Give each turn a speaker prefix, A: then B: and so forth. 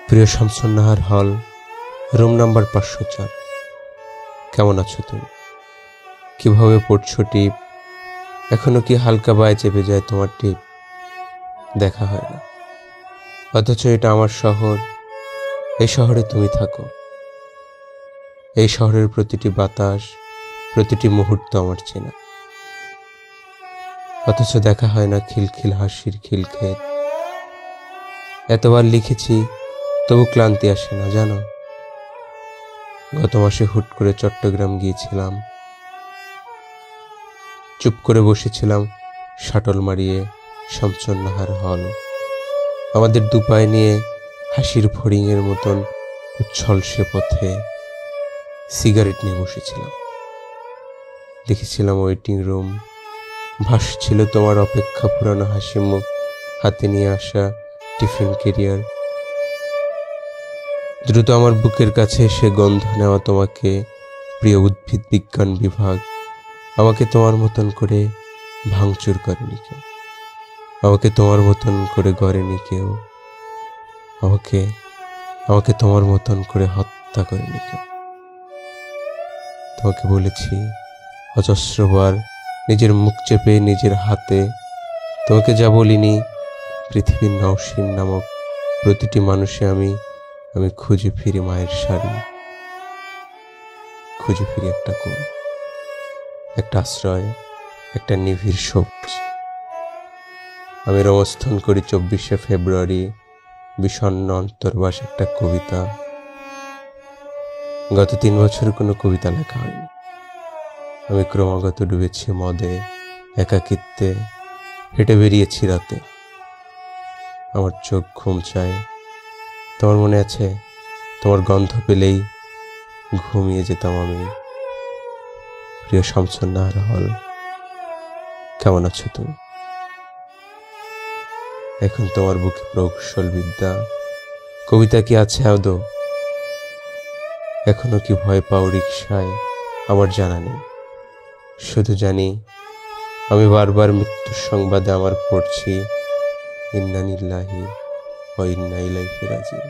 A: প্রিয় শামসুন্নাহার হল, room number 504। কেমন আছো তুমি? কিভাবে পড়ছো টিপ? এখনো কি হালকা বায়ে চেপে যায় তোমার টিপ? দেখা হয় না, অথচ এটা আমার শহর। এই শহরে তুমি থাকো। এই শহরের প্রতিটি বাতাস, প্রতিটি মুহূর্ত আমার চেনা, অথচ দেখা হয় না খিলখিল হাসির খিলক্ষেত। এতবার লিখেছি, তবু ক্লান্তি আসে না জানো। গত মাসে হুট করে চট্টগ্রাম গিয়েছিলাম। চুপ করে বসেছিলাম শাটল মারিয়ে শামসুন্নাহার হল। আমাদের দুপায়ে নিয়ে হাসির ফড়িংয়ের মতন উচ্ছল সে পথে সিগারেট নিয়ে বসেছিলাম। দেখেছিলাম ওয়েটিং রুম, ভাসছিল তোমার অপেক্ষা পুরানো হাসি মুখ, হাতে নিয়ে আসা টিফিন ক্যারিয়ার। দ্রুত আমার বুকের কাছে এসে গন্ধ নেওয়া তোমাকে, প্রিয় উদ্ভিদ বিজ্ঞান বিভাগ। আমাকে তোমার মতন করে ভাঙচুর করেনি কেউ, আমাকে তোমার মতন করে গড়েনি কেউ, আমাকে তোমার মতন করে হত্যা করেনি কেউ। তোমাকে বলেছি অজস্রবার নিজের মুখ চেপে নিজের হাতে। তোমাকে যা বলিনি, পৃথিবীর নওশীন নামক প্রতিটি মানুষে আমি খুঁজে ফিরি মায়ের শাড়ি, খুঁজে ফিরি একটা কোণ, একটা আশ্রয়, একটা নিবিড় সবুজ। আমি রমস্থন করি 24শে ফেব্রুয়ারি, বিষণ্ণ অন্তর্বাস একটা কবিতা। গত 3 বছর কোনো কবিতা লেখা হয়নি। আমি ক্রমাগত ডুবেছি মদে, একাকিত্বে, হেঁটে বেরিয়েছি রাতে। আমার চোখ ঘুম চায়। তোমার মনে আছে, তোমার গন্ধ পেলেই ঘুমিয়ে যেতাম আমি। প্রিয় শামসুন্নাহার হল, কেমন আছো তুমি? এখন তোমার বুকে প্রকৌশল বিদ্যা, কবিতা কি আছে আদৌ? এখনো কি ভয় পাও রিকশায়? আমার জানা নেই, শুধু জানি আমি বারবার মৃত্যুর সংবাদে আমার পড়ছি ইন্না লিল্লাহি ওয়া ইন্না ইলাইহি রাজিউন।